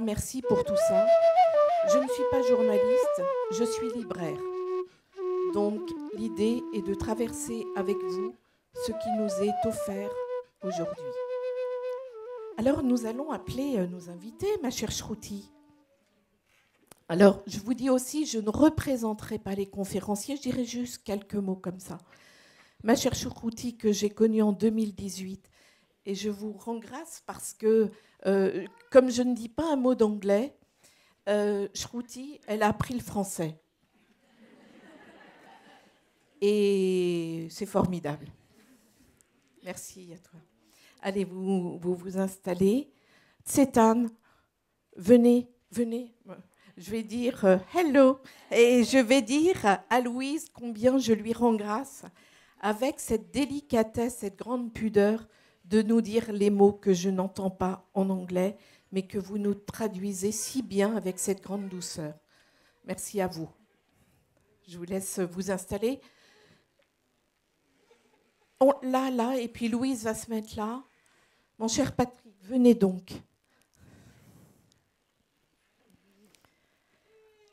merci pour tout ça. Je ne suis pas journaliste, je suis libraire. Donc, l'idée est de traverser avec vous ce qui nous est offert aujourd'hui. Alors, nous allons appeler nos invités, ma chère Shruti. Alors, je vous dis aussi, je ne représenterai pas les conférenciers, je dirai juste quelques mots comme ça. Ma chère Shruti, que j'ai connue en 2018, et je vous rends grâce parce que, comme je ne dis pas un mot d'anglais, Shruti, elle a appris le français. Et c'est formidable. Merci à toi. Allez, vous installez. Tsetan, venez. Je vais dire hello. Et je vais dire à Louise combien je lui rends grâce avec cette délicatesse, cette grande pudeur de nous dire les mots que je n'entends pas en anglais, mais que vous nous traduisez si bien avec cette grande douceur. Merci à vous. Je vous laisse vous installer. Là, et puis Louise va se mettre là. Mon cher Patrick, venez donc.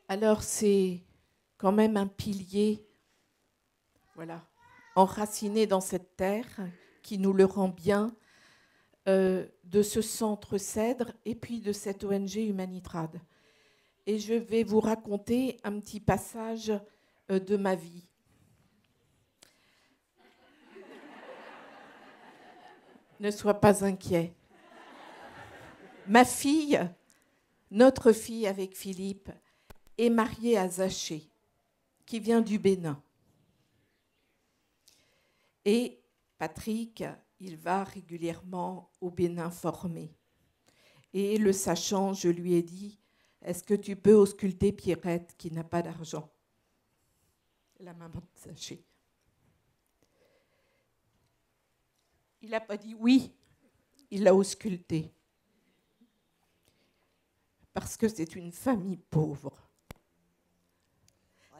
Alors, c'est quand même un pilier, voilà, enraciné dans cette terre, qui nous le rend bien, de ce centre Cèdre et puis de cette ONG Humanitrade. Et je vais vous raconter un petit passage de ma vie. Ne sois pas inquiet. Ma fille, notre fille avec Philippe, est mariée à Zaché, qui vient du Bénin. Et Patrick, il va régulièrement au Bénin former. Et le sachant, je lui ai dit, est-ce que tu peux ausculter Pierrette qui n'a pas d'argent? La maman de Zaché. Il n'a pas dit oui, il l'a ausculté. Parce que c'est une famille pauvre.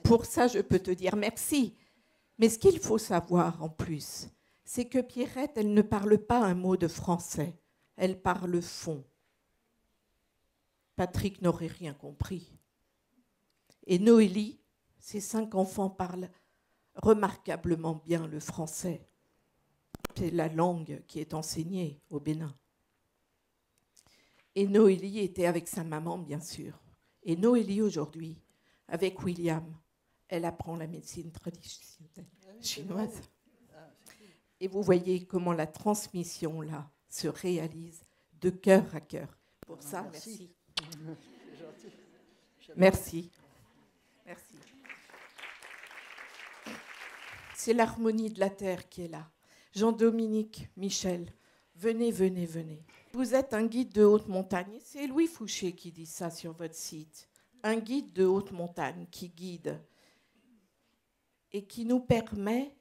Pour ça, je peux te dire merci. Mais ce qu'il faut savoir en plus, c'est que Pierrette, elle ne parle pas un mot de français. Elle parle fond. Patrick n'aurait rien compris. Et Noélie, ses 5 enfants parlent remarquablement bien le français. C'est la langue qui est enseignée au Bénin. Et Noélie était avec sa maman, bien sûr. Et Noélie, aujourd'hui, avec William, elle apprend la médecine traditionnelle chinoise. Et vous voyez comment la transmission, là, se réalise de cœur à cœur. Pour ça, merci. Merci. Merci. C'est l'harmonie de la terre qui est là. Jean-Dominique, Michel, venez. Vous êtes un guide de haute montagne. C'est Louis Fouché qui dit ça sur votre site. Un guide de haute montagne qui guide et qui nous permet,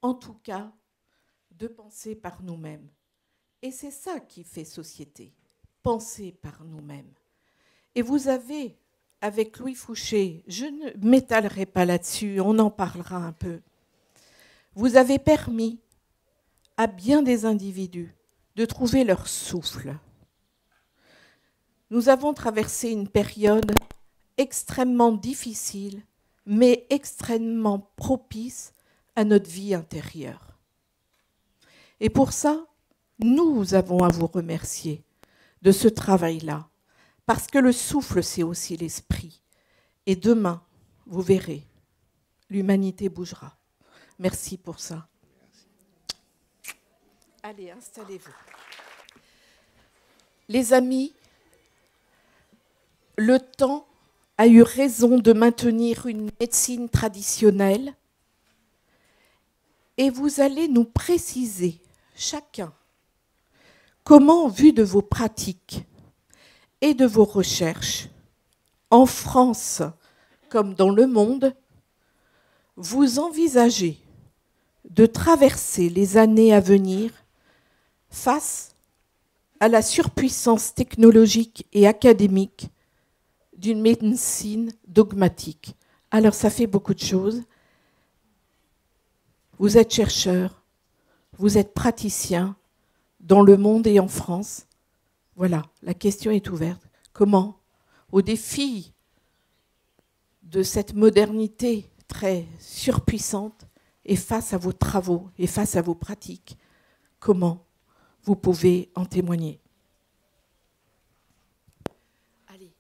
en tout cas, de penser par nous-mêmes. Et c'est ça qui fait société, penser par nous-mêmes. Et vous avez, avec Louis Fouché, je ne m'étalerai pas là-dessus, on en parlera un peu, vous avez permis à bien des individus de trouver leur souffle. Nous avons traversé une période extrêmement difficile, mais extrêmement propice à notre vie intérieure. Et pour ça, nous avons à vous remercier de ce travail-là, parce que le souffle, c'est aussi l'esprit. Et demain, vous verrez, l'humanité bougera. Merci pour ça. Allez, installez-vous. Les amis, le temps a eu raison de maintenir une médecine traditionnelle et vous allez nous préciser, chacun, comment, en vue de vos pratiques et de vos recherches, en France comme dans le monde, vous envisagez de traverser les années à venir face à la surpuissance technologique et académique d'une médecine dogmatique. Alors, ça fait beaucoup de choses. Vous êtes chercheur, vous êtes praticien dans le monde et en France. Voilà, la question est ouverte. Comment, au défi de cette modernité très surpuissante, et face à vos travaux et face à vos pratiques, comment vous pouvez en témoigner? Allez,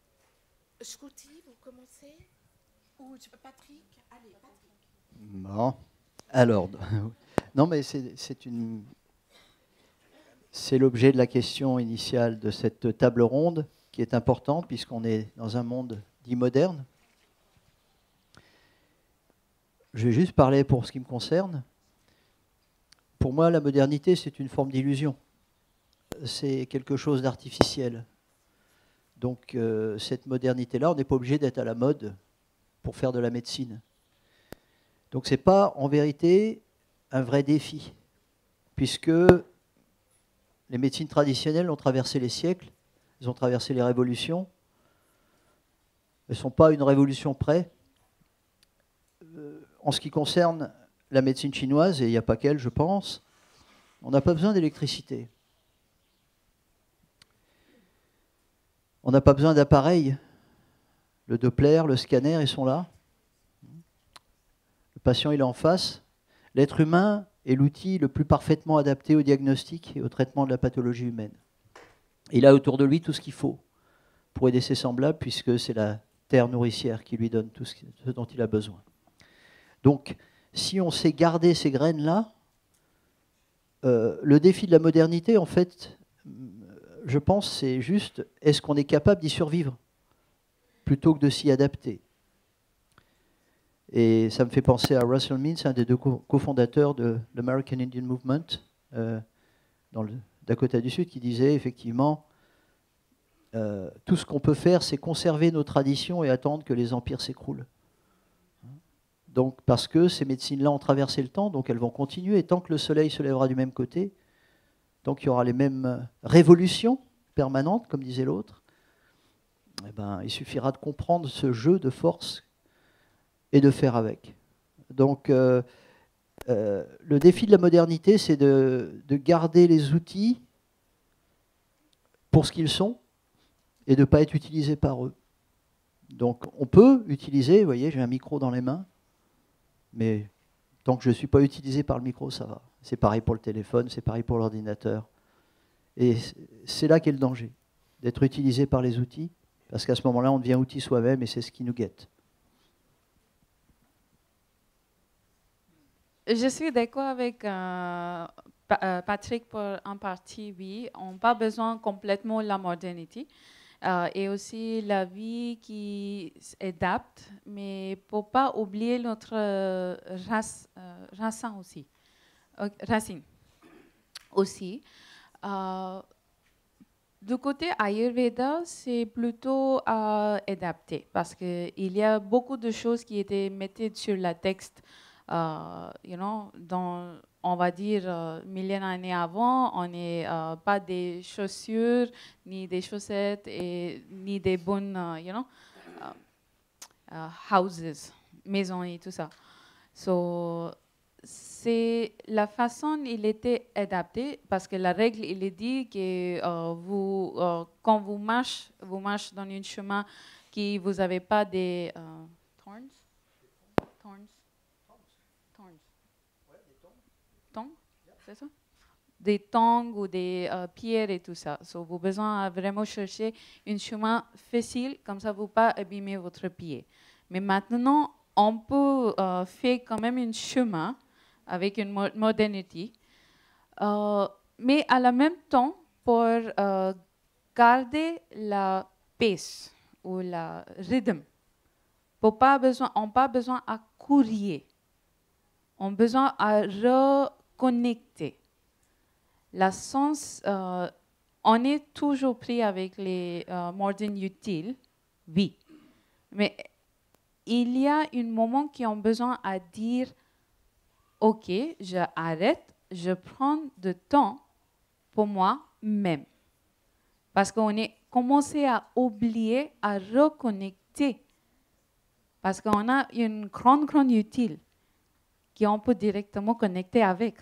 Shruti, vous commencez? Ou Patrick? Allez, Patrick. Bon, alors, non mais c'est l'objet de la question initiale de cette table ronde qui est importante puisqu'on est dans un monde dit moderne. Je vais juste parler pour ce qui me concerne. Pour moi, la modernité, c'est une forme d'illusion. C'est quelque chose d'artificiel. Donc, cette modernité-là, on n'est pas obligé d'être à la mode pour faire de la médecine. Donc, ce n'est pas, en vérité, un vrai défi, puisque les médecines traditionnelles ont traversé les siècles, elles ont traversé les révolutions. Elles ne sont pas une révolution près. En ce qui concerne la médecine chinoise, et il n'y a pas qu'elle, je pense, on n'a pas besoin d'électricité. On n'a pas besoin d'appareils. Le Doppler, le scanner, ils sont là. Le patient, il est en face. L'être humain est l'outil le plus parfaitement adapté au diagnostic et au traitement de la pathologie humaine. Il a autour de lui tout ce qu'il faut pour aider ses semblables, puisque c'est la terre nourricière qui lui donne tout ce dont il a besoin. Donc, si on sait garder ces graines-là, le défi de la modernité, en fait, je pense, c'est juste, est-ce qu'on est capable d'y survivre plutôt que de s'y adapter? Et ça me fait penser à Russell Means, un des deux cofondateurs de l'American Indian Movement, dans le Dakota du Sud, qui disait effectivement, tout ce qu'on peut faire, c'est conserver nos traditions et attendre que les empires s'écroulent. Donc, parce que ces médecines-là ont traversé le temps, donc elles vont continuer. Et tant que le soleil se lèvera du même côté, tant qu'il y aura les mêmes révolutions permanentes, comme disait l'autre, eh ben, il suffira de comprendre ce jeu de force et de faire avec. Donc, le défi de la modernité, c'est de garder les outils pour ce qu'ils sont et de ne pas être utilisés par eux. Donc, on peut utiliser, vous voyez, j'ai un micro dans les mains, mais tant que je ne suis pas utilisé par le micro, ça va. C'est pareil pour le téléphone, c'est pareil pour l'ordinateur. Et c'est là qu'est le danger, d'être utilisé par les outils, parce qu'à ce moment-là, on devient outil soi-même et c'est ce qui nous guette. Je suis d'accord avec Patrick pour en partie, oui. On n'a pas besoin complètement de la modernité. Et aussi la vie qui s'adapte, mais pour ne pas oublier notre racine aussi. Racine aussi. Du côté Ayurveda, c'est plutôt adapté parce qu'il y a beaucoup de choses qui étaient mises sur le texte, dans, on va dire, milliers d'années avant, on n'est pas des chaussures, ni des chaussettes, ni des bonnes, houses, maisons et tout ça. So, c'est la façon il était adapté parce que la règle il est dit que quand vous marchez dans un chemin qui vous avez pas des thorns, tongs, c'est ça, des tongs ou des pierres et tout ça. So, vous avez besoin de vraiment chercher un chemin facile comme ça vous pas abîmer votre pied. Mais maintenant on peut faire quand même un chemin avec une modernité, mais à la même temps, pour garder la pace ou le rythme, on n'a pas besoin à courir, on a besoin à reconnecter. La sens, on est toujours pris avec les modernes utiles, oui, mais il y a un moment qui ont besoin à dire OK, je arrête, je prends du temps pour moi-même. Parce qu'on est commencé à oublier, à reconnecter. Parce qu'on a une grande utile qu'on peut directement connecter avec.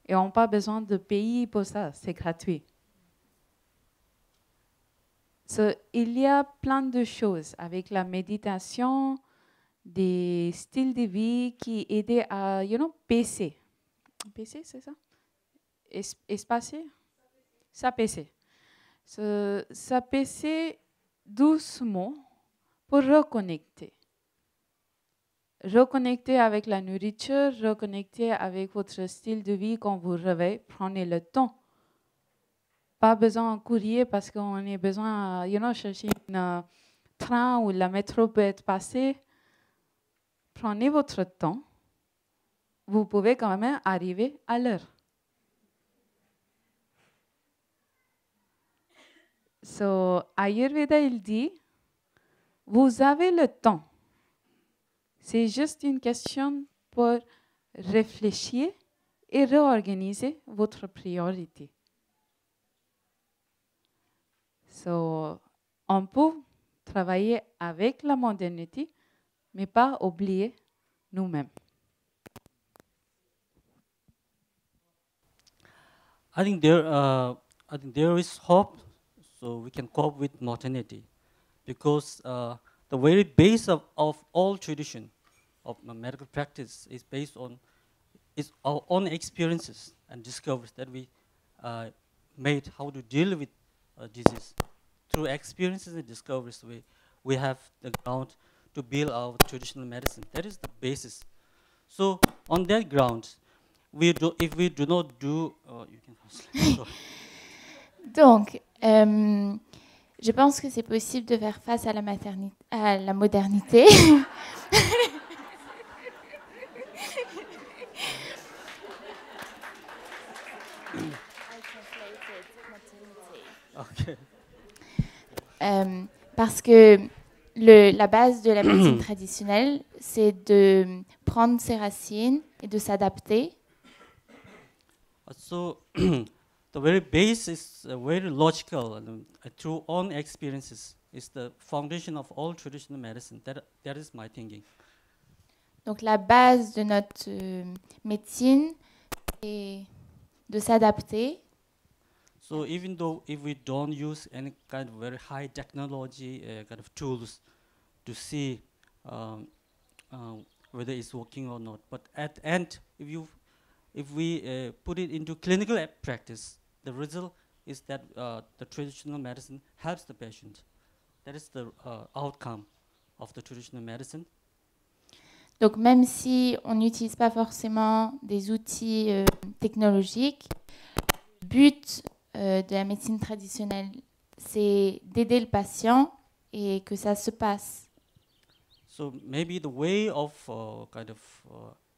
Et on n'a pas besoin de payer pour ça, c'est gratuit. Il y a plein de choses avec la méditation, des styles de vie qui aident à, baisser. Baisser, c'est ça? Espacer? S'apaiser. S'apaiser doucement pour reconnecter. Reconnecter avec la nourriture, reconnecter avec votre style de vie quand vous réveillez. Prenez le temps. Pas besoin de courir parce qu'on a besoin de chercher un train ou la métro peut être passée. Prenez votre temps. Vous pouvez quand même arriver à l'heure. Ayurveda, il dit, vous avez le temps. C'est juste une question pour réfléchir et réorganiser votre priorité. On peut travailler avec la modernité, mais pas oublier nous-mêmes. I think there is hope, so we can cope with modernity, because the very base of all tradition of medical practice is based on our own experiences and discoveries that we made how to deal with disease. Through experiences and discoveries, we have the ground to build our traditional medicine. That is the basis. So on that ground, if we do not do, you can translate. Donc, je pense que c'est possible de faire face à la modernité. Okay. Parce que la base de la médecine traditionnelle, c'est de prendre ses racines et de s'adapter. So the very base is very logical, and through own experiences is the foundation of all traditional medicine. That is my thinking. Donc la base de notre médecine est de s'adapter. So even though if we don't use any kind of very high technology kind of tools to see whether it's working or not, but at the end, if we put it into clinical practice, the result is that the traditional medicine helps the patient. That is the outcome of the traditional medicine. Donc même si on n'utilise pas forcément des outils technologiques, le but de la médecine traditionnelle, c'est d'aider le patient et que ça se passe. So maybe the way of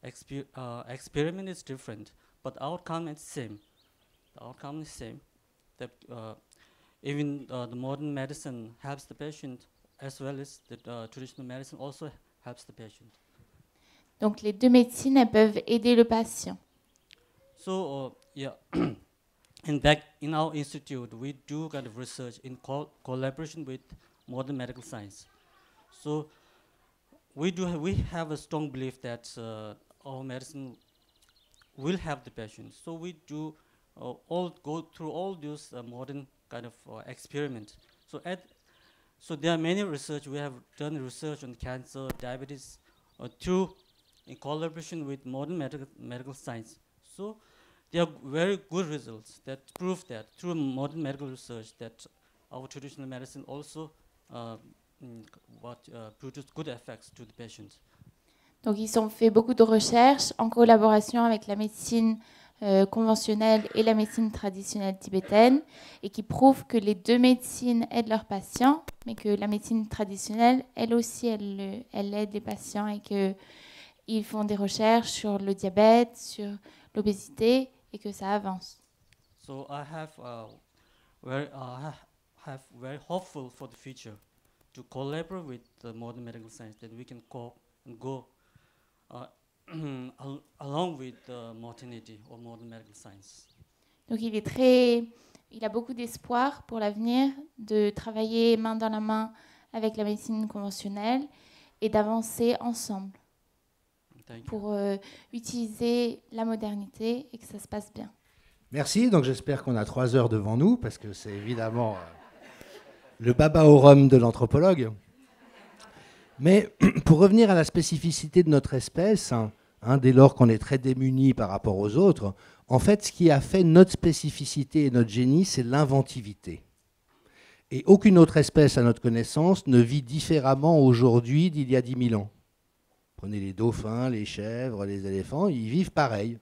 experiment is different, but the outcome is same. The outcome is same. That even the modern medicine helps the patient, as well as the traditional medicine also helps the patient. Donc les deux médecines, elles peuvent aider le patient. So yeah, in our institute, we do kind of research in collaboration with modern medical science. So we have a strong belief that our medicine will help the patient. So we do go through all these modern kind of experiments. So there are many research. We have done research on cancer, diabetes, in collaboration with modern medical science. So there are very good results that prove that through modern medical research that our traditional medicine also produce good effects to the patients. Donc ils ont fait beaucoup de recherches en collaboration avec la médecine conventionnelle et la médecine traditionnelle tibétaine et qui prouvent que les deux médecines aident leurs patients, mais que la médecine traditionnelle, elle aussi, elle aide les patients et qu'ils font des recherches sur le diabète, sur l'obésité et que ça avance. So I have very hopeful for the future to collaborate with the modern medical science, that we can go along with modernity or modern medical science. Donc il a beaucoup d'espoir pour l'avenir de travailler main dans la main avec la médecine conventionnelle et d'avancer ensemble pour utiliser la modernité et que ça se passe bien. Merci, donc j'espère qu'on a 3 heures devant nous parce que c'est évidemment le baba au rhum de l'anthropologue. Mais pour revenir à la spécificité de notre espèce, dès lors qu'on est très démunis par rapport aux autres, en fait, ce qui a fait notre spécificité et notre génie, c'est l'inventivité. Et aucune autre espèce, à notre connaissance, ne vit différemment aujourd'hui d'il y a 10 000 ans. Prenez les dauphins, les chèvres, les éléphants, ils vivent pareil.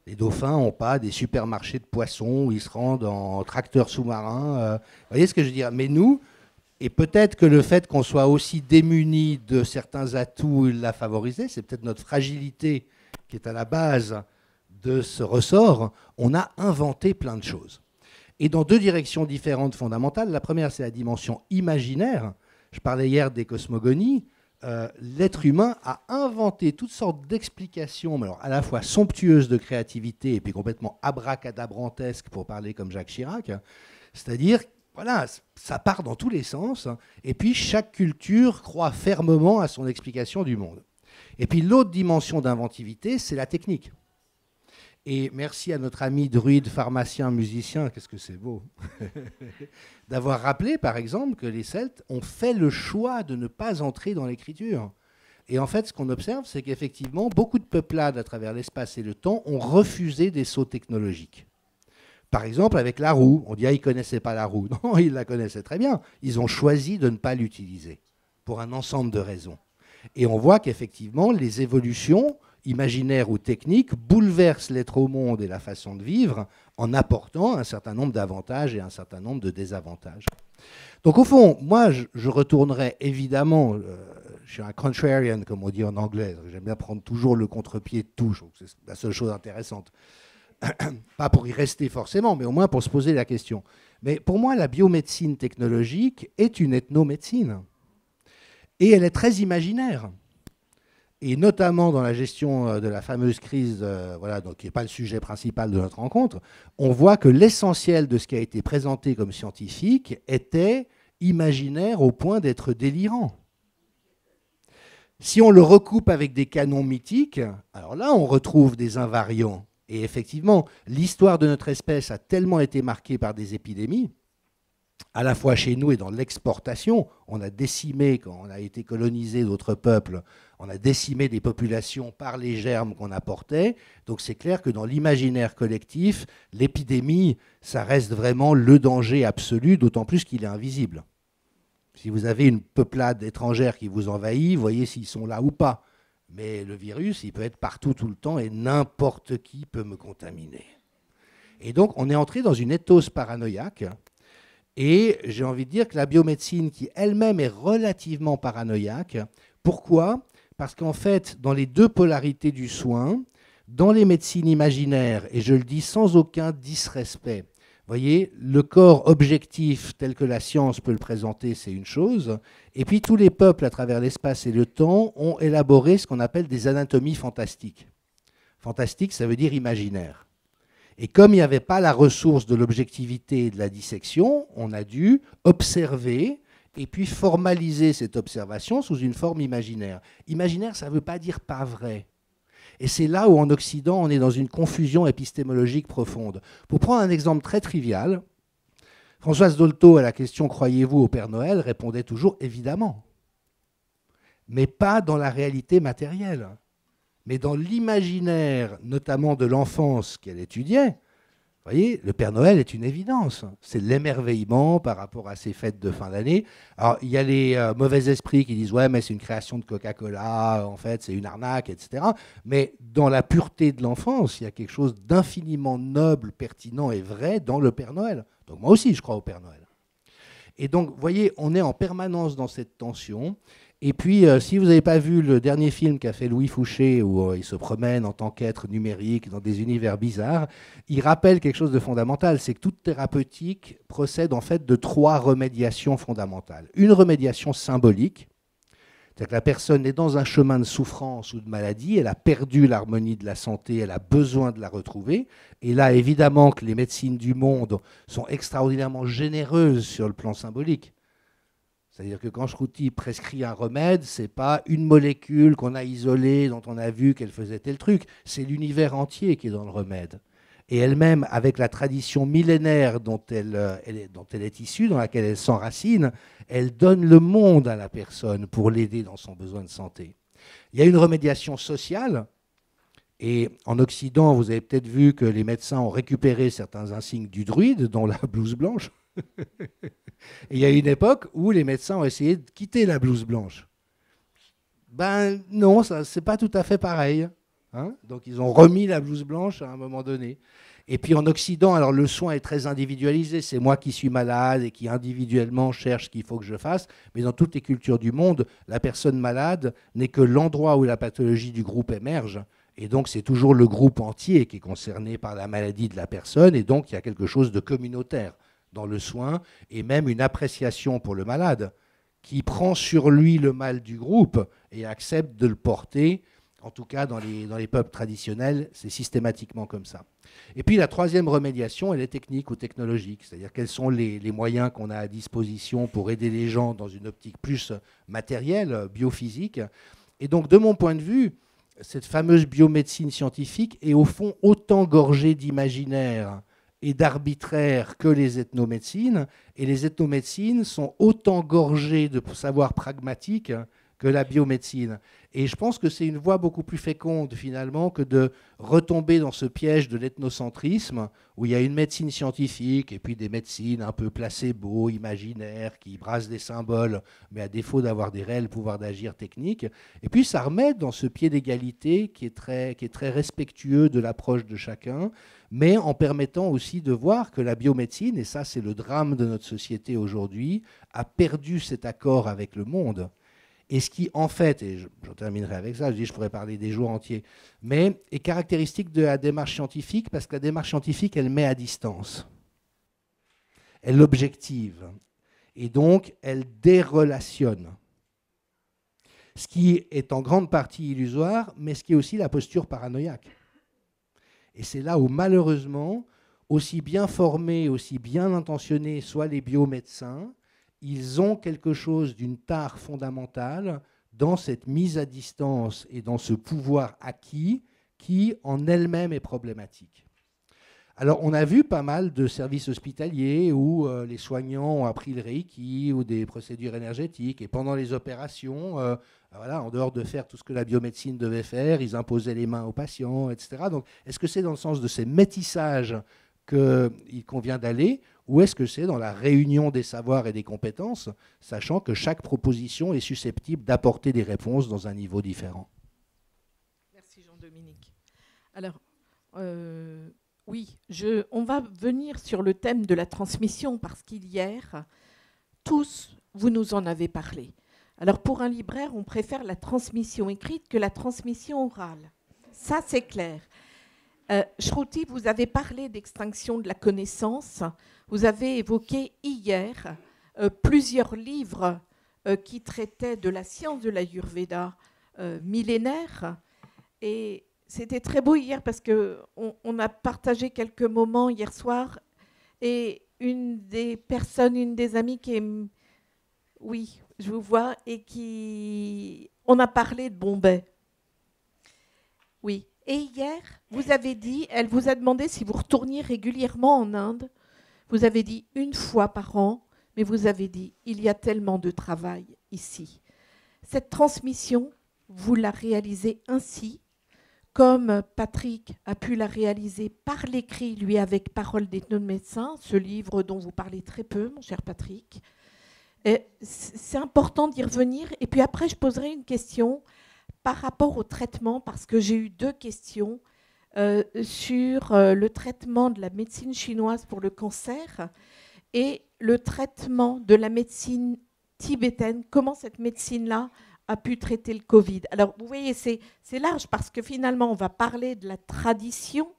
Les dauphins n'ont pas des supermarchés de poissons où ils se rendent en tracteur sous-marin. Vous voyez ce que je veux dire? Mais nous, et peut-être que le fait qu'on soit aussi démunis de certains atouts l'a favorisé, c'est peut-être notre fragilité qui est à la base de ce ressort, on a inventé plein de choses. Et dans deux directions différentes fondamentales. La première, c'est la dimension imaginaire. Je parlais hier des cosmogonies. L'être humain a inventé toutes sortes d'explications, mais alors à la fois somptueuses de créativité et puis complètement abracadabrantesques, pour parler comme Jacques Chirac. C'est-à-dire, voilà, ça part dans tous les sens. Et puis chaque culture croit fermement à son explication du monde. Et puis l'autre dimension d'inventivité, c'est la technique. Et merci à notre ami druide, pharmacien, musicien, qu'est-ce que c'est beau, d'avoir rappelé, par exemple, que les Celtes ont fait le choix de ne pas entrer dans l'écriture. Et en fait, ce qu'on observe, c'est qu'effectivement, beaucoup de peuplades à travers l'espace et le temps ont refusé des sauts technologiques. Par exemple, avec la roue, on dit « ah, ils ne connaissaient pas la roue ». Non, ils la connaissaient très bien. Ils ont choisi de ne pas l'utiliser, pour un ensemble de raisons. Et on voit qu'effectivement, les évolutions imaginaires ou techniques bouleversent l'être au monde et la façon de vivre en apportant un certain nombre d'avantages et un certain nombre de désavantages. Donc au fond, moi, je retournerais évidemment, je suis un contrarian, comme on dit en anglais, j'aime bien prendre toujours le contre-pied de tout, je trouve que c'est la seule chose intéressante. Pas pour y rester forcément, mais au moins pour se poser la question. Mais pour moi, la biomédecine technologique est une ethnomédecine. Et elle est très imaginaire. Et notamment dans la gestion de la fameuse crise, voilà, donc qui n'est pas le sujet principal de notre rencontre, on voit que l'essentiel de ce qui a été présenté comme scientifique était imaginaire au point d'être délirant. Si on le recoupe avec des canons mythiques, alors là, on retrouve des invariants. Et effectivement, l'histoire de notre espèce a tellement été marquée par des épidémies, à la fois chez nous et dans l'exportation. On a décimé, quand on a été colonisé d'autres peuples, on a décimé des populations par les germes qu'on apportait. Donc c'est clair que dans l'imaginaire collectif, l'épidémie, ça reste vraiment le danger absolu, d'autant plus qu'il est invisible. Si vous avez une peuplade étrangère qui vous envahit, voyez s'ils sont là ou pas. Mais le virus, il peut être partout tout le temps et n'importe qui peut me contaminer. Et donc on est entré dans une éthos paranoïaque. Et j'ai envie de dire que la biomédecine, qui elle-même est relativement paranoïaque, pourquoi? Parce qu'en fait, dans les deux polarités du soin, dans les médecines imaginaires, et je le dis sans aucun disrespect, voyez, le corps objectif tel que la science peut le présenter, c'est une chose, et puis tous les peuples à travers l'espace et le temps ont élaboré ce qu'on appelle des anatomies fantastiques. Fantastique, ça veut dire imaginaire. Et comme il n'y avait pas la ressource de l'objectivité et de la dissection, on a dû observer et puis formaliser cette observation sous une forme imaginaire. Imaginaire, ça ne veut pas dire pas vrai. Et c'est là où en Occident, on est dans une confusion épistémologique profonde. Pour prendre un exemple très trivial, Françoise Dolto, à la question « Croyez-vous au Père Noël ?», répondait toujours « évidemment », mais pas dans la réalité matérielle. Mais dans l'imaginaire, notamment de l'enfance qu'elle étudiait, vous voyez, le Père Noël est une évidence. C'est l'émerveillement par rapport à ces fêtes de fin d'année. Alors, il y a les mauvais esprits qui disent « ouais, mais c'est une création de Coca-Cola, en fait, c'est une arnaque, etc. » Mais dans la pureté de l'enfance, il y a quelque chose d'infiniment noble, pertinent et vrai dans le Père Noël. Donc moi aussi, je crois au Père Noël. Et donc, vous voyez, on est en permanence dans cette tension. Et puis, si vous n'avez pas vu le dernier film qu'a fait Louis Fouché, où il se promène en tant qu'être numérique dans des univers bizarres, il rappelle quelque chose de fondamental, c'est que toute thérapeutique procède en fait de 3 remédiations fondamentales. Une remédiation symbolique, c'est-à-dire que la personne est dans un chemin de souffrance ou de maladie, elle a perdu l'harmonie de la santé, elle a besoin de la retrouver. Et là, évidemment que les médecines du monde sont extraordinairement généreuses sur le plan symbolique. C'est-à-dire que quand Schrouti prescrit un remède, ce n'est pas une molécule qu'on a isolée, dont on a vu qu'elle faisait tel truc, c'est l'univers entier qui est dans le remède. et elle-même, avec la tradition millénaire dont elle est issue, dans laquelle elle s'enracine, elle donne le monde à la personne pour l'aider dans son besoin de santé. Il y a une remédiation sociale, et en Occident, vous avez peut-être vu que les médecins ont récupéré certains insignes du druide, dont la blouse blanche. Et il y a une époque où les médecins ont essayé de quitter la blouse blanche. Ben non, c'est pas tout à fait pareil. Hein, donc ils ont remis la blouse blanche à un moment donné. Et puis en Occident, alors le soin est très individualisé. C'est moi qui suis malade et qui individuellement cherche ce qu'il faut que je fasse. Mais dans toutes les cultures du monde, la personne malade n'est que l'endroit où la pathologie du groupe émerge. Et donc c'est toujours le groupe entier qui est concerné par la maladie de la personne. Et donc il y a quelque chose de communautaire dans le soin et même une appréciation pour le malade qui prend sur lui le mal du groupe et accepte de le porter. En tout cas, dans les peuples traditionnels, c'est systématiquement comme ça. Et puis la troisième remédiation, elle est technique ou technologique, c'est-à-dire quels sont les moyens qu'on a à disposition pour aider les gens dans une optique plus matérielle, biophysique. Et donc, de mon point de vue, cette fameuse biomédecine scientifique est au fond autant gorgée d'imaginaire et d'arbitraire que les ethnomédecines, et les ethnomédecines sont autant gorgées de savoir pragmatique que la biomédecine. Et je pense que c'est une voie beaucoup plus féconde, finalement, que de retomber dans ce piège de l'ethnocentrisme, où il y a une médecine scientifique et puis des médecines un peu placebo, imaginaires, qui brassent des symboles, mais à défaut d'avoir des réels pouvoirs d'agir techniques. Et puis ça remet dans ce pied d'égalité qui est très respectueux de l'approche de chacun, mais en permettant aussi de voir que la biomédecine, et ça c'est le drame de notre société aujourd'hui, a perdu cet accord avec le monde. Et ce qui, en fait, et j'en terminerai avec ça, je pourrais parler des jours entiers, mais est caractéristique de la démarche scientifique, parce que la démarche scientifique, elle met à distance. Elle l'objective. Et donc, elle dérelationne. Ce qui est en grande partie illusoire, mais ce qui est aussi la posture paranoïaque. Et c'est là où, malheureusement, aussi bien formés, aussi bien intentionnés soient les biomédecins, ils ont quelque chose d'une tare fondamentale dans cette mise à distance et dans ce pouvoir acquis qui, en elle-même, est problématique. Alors, on a vu pas mal de services hospitaliers où les soignants ont appris le Reiki ou des procédures énergétiques, et pendant les opérations, voilà, en dehors de faire tout ce que la biomédecine devait faire, ils imposaient les mains aux patients, etc. Donc, est-ce que c'est dans le sens de ces métissages qu'il convient d'aller, ou est-ce que c'est dans la réunion des savoirs et des compétences, sachant que chaque proposition est susceptible d'apporter des réponses dans un niveau différent? Merci Jean-Dominique. Alors, oui, on va venir sur le thème de la transmission, parce qu'hier, tous, vous nous en avez parlé. Alors, pour un libraire, on préfère la transmission écrite que la transmission orale. Ça, c'est clair. Shruti, vous avez parlé d'extinction de la connaissance. Vous avez évoqué hier plusieurs livres qui traitaient de la science de l'Ayurveda millénaire. Et c'était très beau hier parce qu'on a partagé quelques moments hier soir. Et une des amies qui est... Oui, je vous vois. Et qui... On a parlé de Bombay. Oui. Et hier, vous avez dit, elle vous a demandé si vous retourniez régulièrement en Inde. Vous avez dit une fois par an, mais vous avez dit, il y a tellement de travail ici. Cette transmission, vous la réalisez ainsi, comme Patrick a pu la réaliser par l'écrit, lui, avec Paroles d'ethnomédecin, ce livre dont vous parlez très peu, mon cher Patrick. C'est important d'y revenir. Et puis après, je poserai une question par rapport au traitement, parce que j'ai eu 2 questions sur le traitement de la médecine chinoise pour le cancer et le traitement de la médecine tibétaine, comment cette médecine-là a pu traiter le Covid. Alors, vous voyez, c'est large, parce que finalement, on va parler de la tradition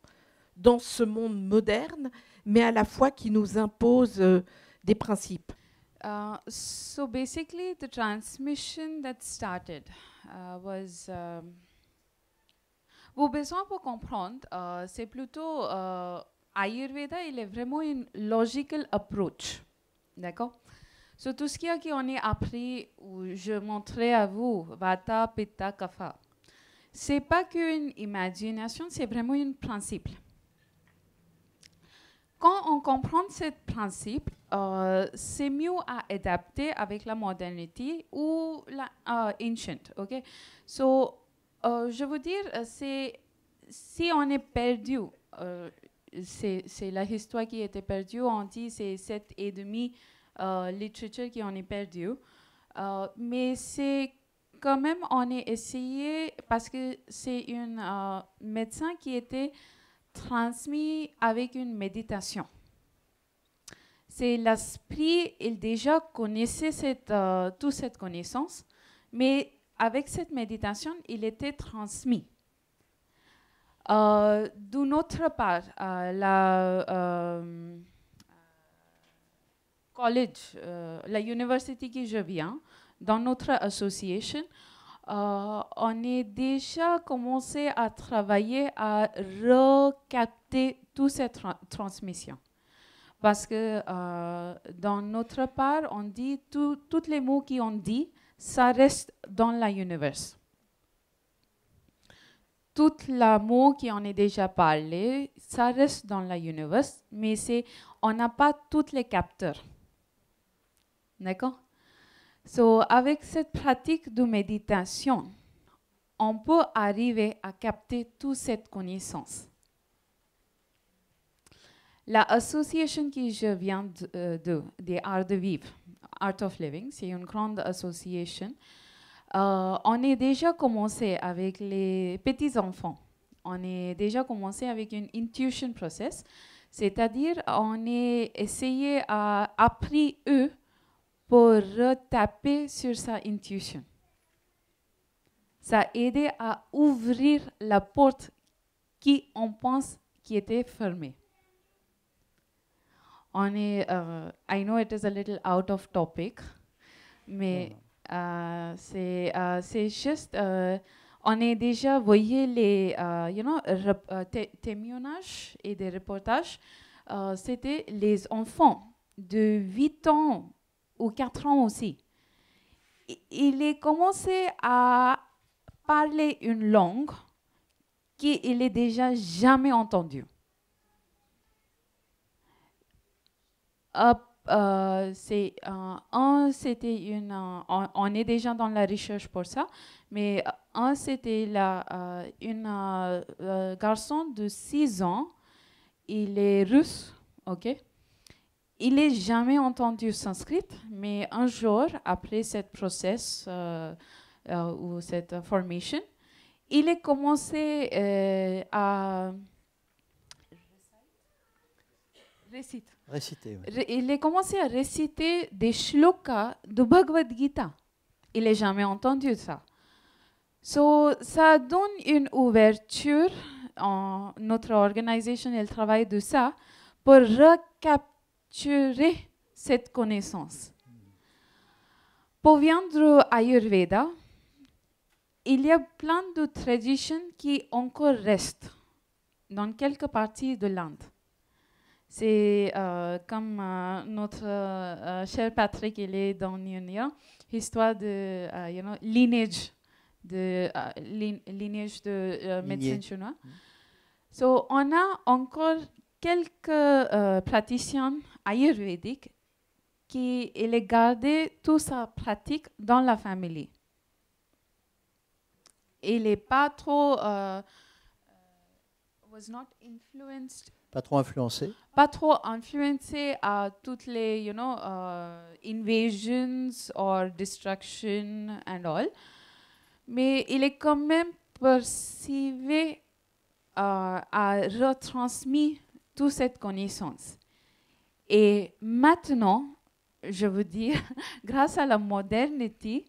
dans ce monde moderne, mais à la fois qui nous impose des principes. So basically, the transmission that started was... vos besoins pour comprendre, c'est plutôt... Ayurveda, il est vraiment une logical approach. D'accord? So tout ce qu'on a appris, ou je montrais à vous, Vata, Pitta, Kapha, c'est pas qu'une imagination, c'est vraiment un principe. quand on comprend ce principe, c'est mieux à adapter avec la modernité ou la ancient. Okay? So, je veux dire, si on est perdu, c'est la histoire qui était perdue. On dit c'est 7,5 littérature qui en est perdue. Mais c'est quand même, on a essayé, parce que c'est un médecin qui était transmis avec une méditation. C'est l'esprit, il déjà connaissait toute cette connaissance, mais avec cette méditation, il était transmis. D'une autre part, la college, la université qui je viens, dans notre association, on a déjà commencé à travailler à recapter toute cette transmission. Parce que dans notre part, on dit tous les mots qu'on dit, ça reste dans l'univers. Tous les mots qui en est déjà parlé, ça reste dans l'univers, mais on n'a pas tous les capteurs. D'accord? So, avec cette pratique de méditation, on peut arriver à capter toute cette connaissance. L'association que je viens des Arts de Vivre, Art of Living, c'est une grande association. On a déjà commencé avec les petits-enfants. On a déjà commencé avec une intuition process, c'est-à-dire on a essayé à apprendre eux pour retaper sur sa intuition. Ça a aidé à ouvrir la porte qui on pense qui était fermée. On est, I know it is a little out of topic, mais c'est juste, on a déjà voyé les, témoignages et des reportages. C'était les enfants de 8 ans ou 4 ans aussi. Il a commencé à parler une langue qu'il n'a déjà jamais entendue. C'était on est déjà dans la recherche pour ça, mais c'était un garçon de 6 ans, il est russe, ok? Il n'a jamais entendu sanskrit, mais un jour, après cette process ou cette formation, il a commencé à réciter. Ouais. Il a commencé à réciter des shlokas de Bhagavad Gita. Il n'a jamais entendu ça. So, ça donne une ouverture. Notre organisation, elle travaille de ça pour recapturer cette connaissance. Pour viendre à Ayurveda, il y a plein de traditions qui encore restent dans quelques parties de l'Inde. C'est comme notre cher Patrick, il est dans une histoire de lineage de médecine chinoise. So, on a encore quelques praticiens ayurvédiques qui ont gardé toute sa pratique dans la famille. Il n'est pas trop was not influenced. Pas trop influencé. Pas trop influencé à toutes les, invasions or destruction and all. Mais il est quand même perçu à retransmis toute cette connaissance. Et maintenant, je veux dire, grâce à la modernité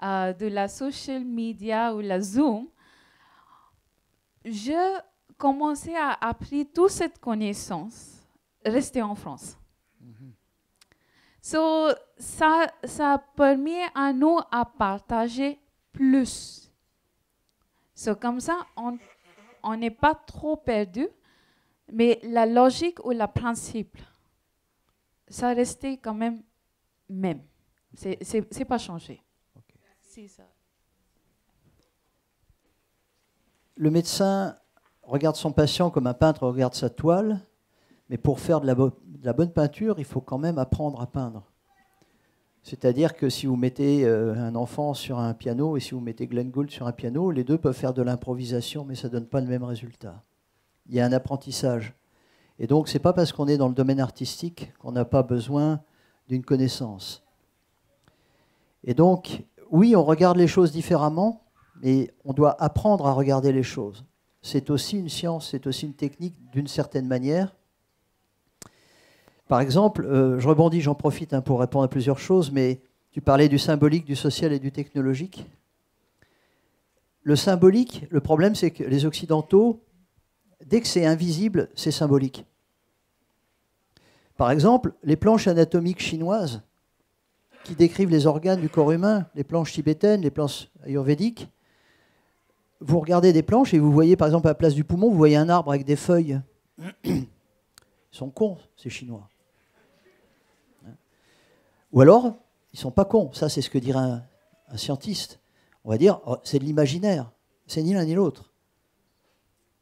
de la social media ou la Zoom, je commençais à apprendre toute cette connaissance, rester en France. So, ça permet à nous à partager plus. So, comme ça, on n'est pas trop perdu, mais la logique ou le principe, ça restait quand même. C'est pas changé. Okay. C'est ça. Le médecin regarde son patient comme un peintre regarde sa toile, Mais pour faire de la bonne peinture, il faut quand même apprendre à peindre. C'est-à-dire que si vous mettez un enfant sur un piano et si vous mettez Glenn Gould sur un piano, les deux peuvent faire de l'improvisation, mais ça ne donne pas le même résultat. Il y a un apprentissage. Et donc, ce n'est pas parce qu'on est dans le domaine artistique qu'on n'a pas besoin d'une connaissance. Et donc, oui, on regarde les choses différemment, mais on doit apprendre à regarder les choses. C'est aussi une science, c'est aussi une technique d'une certaine manière. Par exemple, je rebondis, j'en profite pour répondre à plusieurs choses, mais tu parlais du symbolique, du social et du technologique. Le symbolique, le problème, c'est que les Occidentaux, dès que c'est invisible, c'est symbolique. Par exemple, les planches anatomiques chinoises qui décrivent les organes du corps humain, les planches tibétaines, les planches ayurvédiques, vous regardez des planches et vous voyez, par exemple, à la place du poumon, vous voyez un arbre avec des feuilles. Ils sont cons, ces Chinois. Ou alors, ils ne sont pas cons. Ça, c'est ce que dirait un scientiste. On va dire, oh, c'est de l'imaginaire. C'est ni l'un ni l'autre.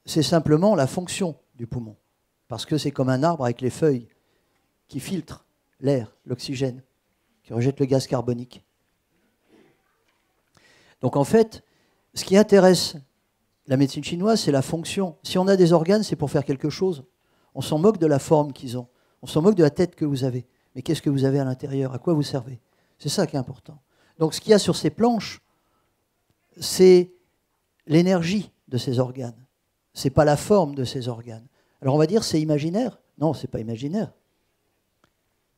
C'est simplement la fonction du poumon. Parce que c'est comme un arbre avec les feuilles qui filtrent l'air, l'oxygène, qui rejettent le gaz carbonique. Donc en fait, ce qui intéresse la médecine chinoise, c'est la fonction. Si on a des organes, c'est pour faire quelque chose. On s'en moque de la forme qu'ils ont. On s'en moque de la tête que vous avez. Mais qu'est-ce que vous avez à l'intérieur? À quoi vous servez? C'est ça qui est important. Donc ce qu'il y a sur ces planches, c'est l'énergie de ces organes. Ce n'est pas la forme de ces organes. Alors on va dire c'est imaginaire. Non, ce n'est pas imaginaire.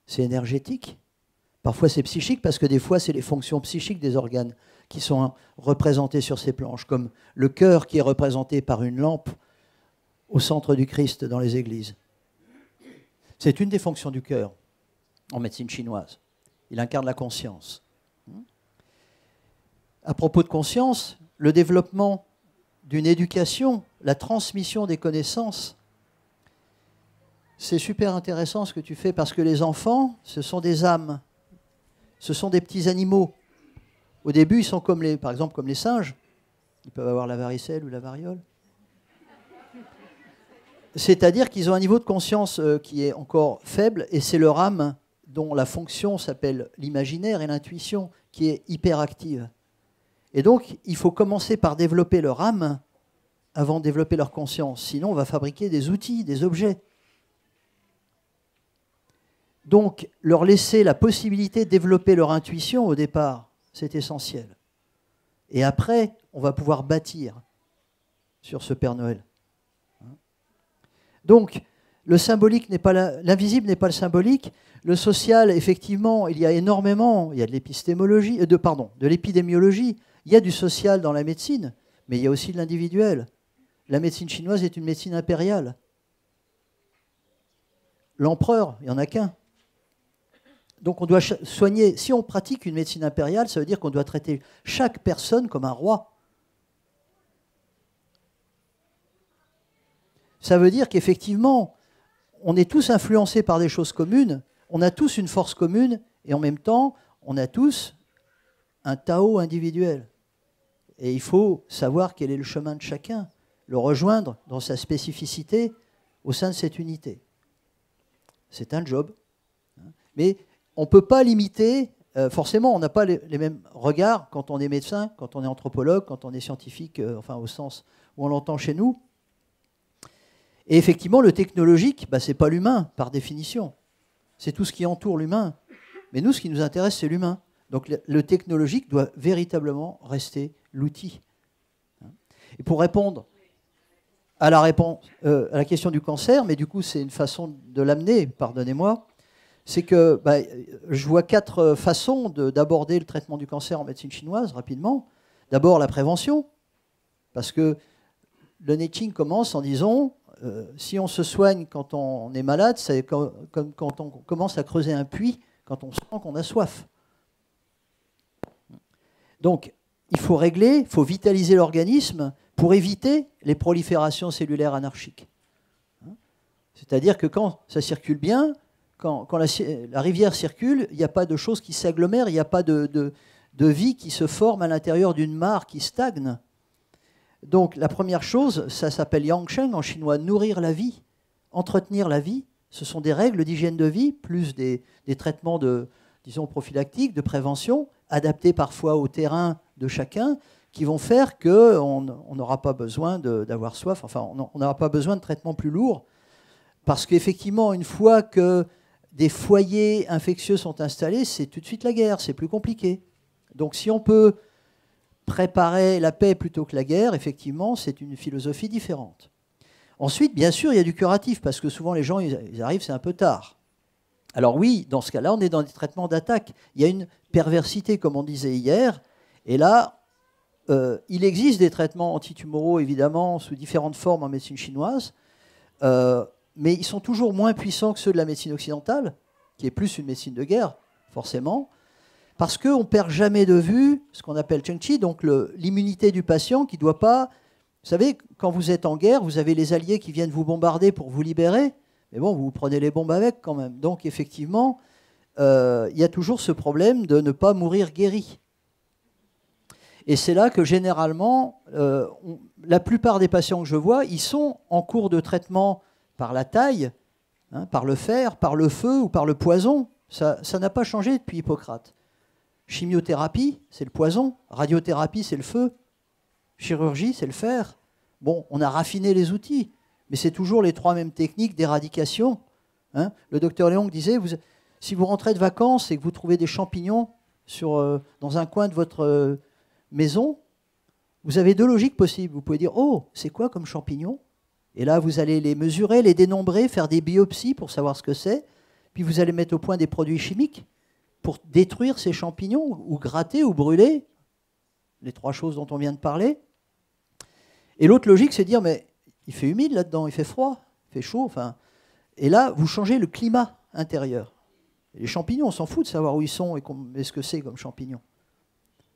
C'est énergétique. Parfois c'est psychique parce que des fois c'est les fonctions psychiques des organes qui sont représentées sur ces planches, comme le cœur qui est représenté par une lampe au centre du Christ dans les églises. C'est une des fonctions du cœur en médecine chinoise. Il incarne la conscience. À propos de conscience, le développement d'une éducation, la transmission des connaissances, c'est super intéressant ce que tu fais parce que les enfants, ce sont des âmes, ce sont des petits animaux. Au début, ils sont comme par exemple comme les singes. Ils peuvent avoir la varicelle ou la variole. C'est-à-dire qu'ils ont un niveau de conscience qui est encore faible et c'est leur âme dont la fonction s'appelle l'imaginaire et l'intuition, qui est hyperactive. Et donc, il faut commencer par développer leur âme avant de développer leur conscience. Sinon, on va fabriquer des outils, des objets. Donc, leur laisser la possibilité de développer leur intuition au départ, c'est essentiel. Et après, on va pouvoir bâtir sur ce Père Noël. Donc, le symbolique n'est pas l'invisible n'est pas le symbolique. Le social, effectivement, il y a énormément, il y a de l'épistémologie, de l'épidémiologie, il y a du social dans la médecine, mais il y a aussi de l'individuel. La médecine chinoise est une médecine impériale. L'empereur, il n'y en a qu'un. Donc on doit soigner, si on pratique une médecine impériale, ça veut dire qu'on doit traiter chaque personne comme un roi. Ça veut dire qu'effectivement, on est tous influencés par des choses communes, on a tous une force commune, et en même temps, on a tous un Tao individuel. Et il faut savoir quel est le chemin de chacun, le rejoindre dans sa spécificité au sein de cette unité. C'est un job. Mais on ne peut pas limiter, forcément, on n'a pas les mêmes regards quand on est médecin, quand on est anthropologue, quand on est scientifique, enfin au sens où on l'entend chez nous. Et effectivement, le technologique, ce n'est pas l'humain, par définition. C'est tout ce qui entoure l'humain. Mais nous, ce qui nous intéresse, c'est l'humain. Donc le technologique doit véritablement rester l'outil. Et pour répondre à la question du cancer, mais du coup, c'est une façon de l'amener, pardonnez-moi, c'est que je vois 4 façons d'aborder le traitement du cancer en médecine chinoise, rapidement. D'abord, la prévention, parce que le Neqing commence en disant... si on se soigne quand on est malade, c'est comme quand on commence à creuser un puits, quand on sent qu'on a soif. Donc, il faut régler, il faut vitaliser l'organisme pour éviter les proliférations cellulaires anarchiques. C'est-à-dire que quand ça circule bien, quand la rivière circule, il n'y a pas de choses qui s'agglomèrent, il n'y a pas de vie qui se forme à l'intérieur d'une mare qui stagne. Donc la première chose, ça s'appelle Yangsheng en chinois, nourrir la vie, entretenir la vie, Ce sont des règles d'hygiène de vie, plus des traitements disons, prophylactiques, de prévention, adaptés parfois au terrain de chacun, qui vont faire qu'on n'aura pas besoin d'avoir soif, enfin, on n'aura pas besoin de traitements plus lourds, parce qu'effectivement, une fois que des foyers infectieux sont installés, c'est tout de suite la guerre, c'est plus compliqué. Donc si on peut préparer la paix plutôt que la guerre, effectivement, c'est une philosophie différente. Ensuite, bien sûr, il y a du curatif, parce que souvent les gens, ils arrivent, c'est un peu tard. Alors oui, dans ce cas-là, on est dans des traitements d'attaque. Il y a une perversité, comme on disait hier, et là, il existe des traitements antitumoraux, évidemment, sous différentes formes en médecine chinoise, mais ils sont toujours moins puissants que ceux de la médecine occidentale, qui est plus une médecine de guerre, forcément, parce qu'on ne perd jamais de vue ce qu'on appelle Chengqi, donc l'immunité du patient qui ne doit pas... Vous savez, quand vous êtes en guerre, vous avez les alliés qui viennent vous bombarder pour vous libérer, mais bon, vous prenez les bombes avec quand même. Donc effectivement, il y a toujours ce problème de ne pas mourir guéri. Et c'est là que généralement, la plupart des patients que je vois, ils sont en cours de traitement par la taille, hein, par le fer, par le feu ou par le poison. Ça n'a pas changé depuis Hippocrate. Chimiothérapie, c'est le poison. Radiothérapie, c'est le feu. Chirurgie, c'est le fer. Bon, on a raffiné les outils, mais c'est toujours les 3 mêmes techniques d'éradication. Hein. Le docteur Léon disait, si vous rentrez de vacances et que vous trouvez des champignons dans un coin de votre maison, vous avez 2 logiques possibles. Vous pouvez dire, oh, c'est quoi comme champignon? Et là, vous allez les mesurer, les dénombrer, faire des biopsies pour savoir ce que c'est. Puis vous allez mettre au point des produits chimiques pour détruire ces champignons, ou gratter, ou brûler, les 3 choses dont on vient de parler. Et l'autre logique, c'est de dire, mais il fait humide là-dedans, il fait froid, il fait chaud. Enfin, et là, vous changez le climat intérieur. Et les champignons, on s'en fout de savoir où ils sont et ce que c'est comme champignons.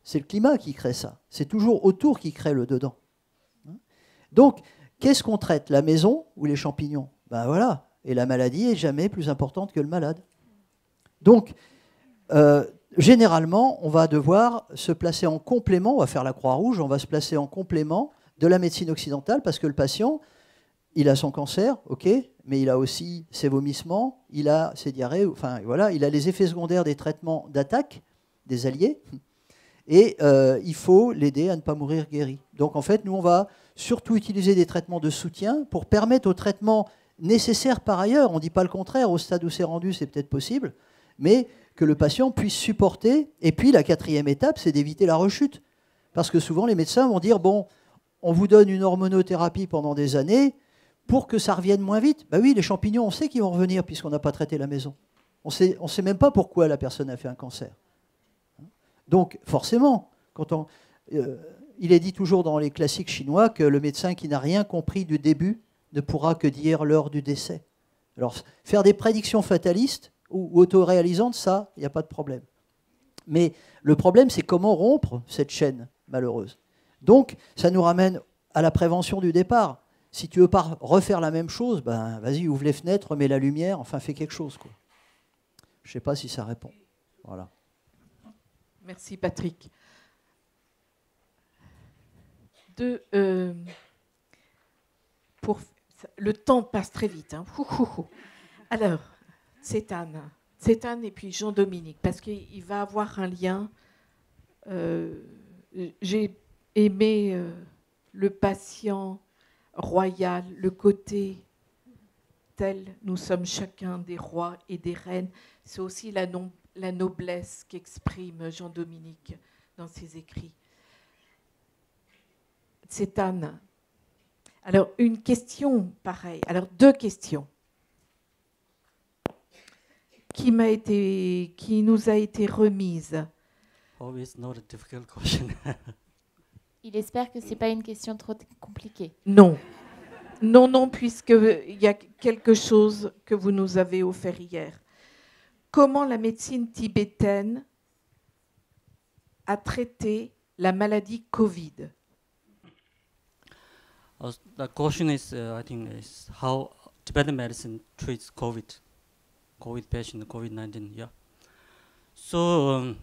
C'est le climat qui crée ça. C'est toujours autour qui crée le dedans. Donc, qu'est-ce qu'on traite, la maison ou les champignons? Ben voilà. Et la maladie est jamais plus importante que le malade. Donc, généralement, on va devoir se placer en complément, on va faire la Croix-Rouge, on va se placer en complément de la médecine occidentale, parce que le patient, il a son cancer, ok, mais il a aussi ses vomissements, il a ses diarrhées, enfin voilà, il a les effets secondaires des traitements d'attaque des alliés, et il faut l'aider à ne pas mourir guéri. Donc en fait, nous, on va surtout utiliser des traitements de soutien pour permettre aux traitements nécessaires par ailleurs, on ne dit pas le contraire, au stade où c'est rendu, c'est peut-être possible, mais que le patient puisse supporter. Et puis la 4e étape, c'est d'éviter la rechute. Parce que souvent, les médecins vont dire, bon, on vous donne une hormonothérapie pendant des années pour que ça revienne moins vite. Ben oui, les champignons, on sait qu'ils vont revenir puisqu'on n'a pas traité la maison. On sait même pas pourquoi la personne a fait un cancer. Donc, forcément, il est dit toujours dans les classiques chinois que le médecin qui n'a rien compris du début ne pourra que dire l'heure du décès. Alors, faire des prédictions fatalistes ou autoréalisantes, ça, il n'y a pas de problème. Mais le problème, c'est comment rompre cette chaîne malheureuse. Donc, ça nous ramène à la prévention du départ. Si tu veux pas refaire la même chose, ben, vas-y, ouvre les fenêtres, remets la lumière, enfin, fais quelque chose, quoi. Je ne sais pas si ça répond. Voilà. Merci, Patrick. Le temps passe très vite. Hein. Alors, Cétane et puis Jean-Dominique, parce qu'il va avoir un lien. J'ai aimé le patient royal, le côté tel nous sommes chacun des rois et des reines. C'est aussi la noblesse qu'exprime Jean-Dominique dans ses écrits. Cétane. Alors, une question pareille. Alors, 2 questions. Qui nous a été remise. Oh, it's not a difficult question. Il espère que ce n'est pas une question trop compliquée. Non. Non, puisqu'il y a quelque chose que vous nous avez offert hier. Comment la médecine tibétaine a traité la maladie Covid? The question is, I think, is how Tibetan medicine treats COVID patient, COVID-19. Yeah. So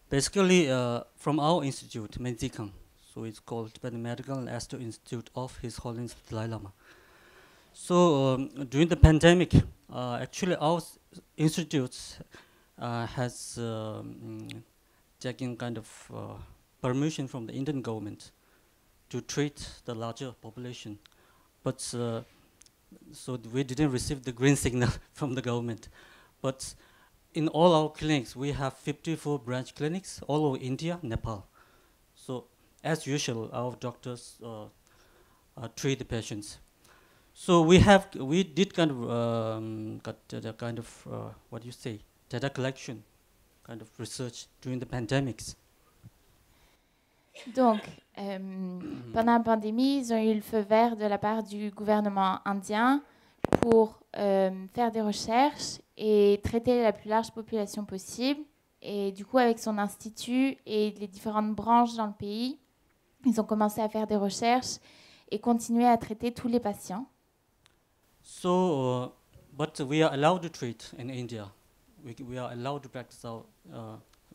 basically, from our institute, Menzikang, so it's called Tibetan Medical and Astro Institute of His Holiness Dalai Lama. So during the pandemic, actually our institutes has taken kind of permission from the Indian government to treat the larger population, but so we didn't receive the green signal from the government. But in all our clinics, we have 54 branch clinics all over India, Nepal. So as usual, our doctors treat the patients. So we did kind of got the kind of what do you say, data collection, kind of research during the pandemics. Donc, pendant la pandémie, ils ont eu le feu vert de la part du gouvernement indien pour faire des recherches et traiter la plus large population possible. Et du coup, avec son institut et les différentes branches dans le pays, ils ont commencé à faire des recherches et continuer à traiter tous les patients. So, but we are allowed to treat in India. We are allowed to practice our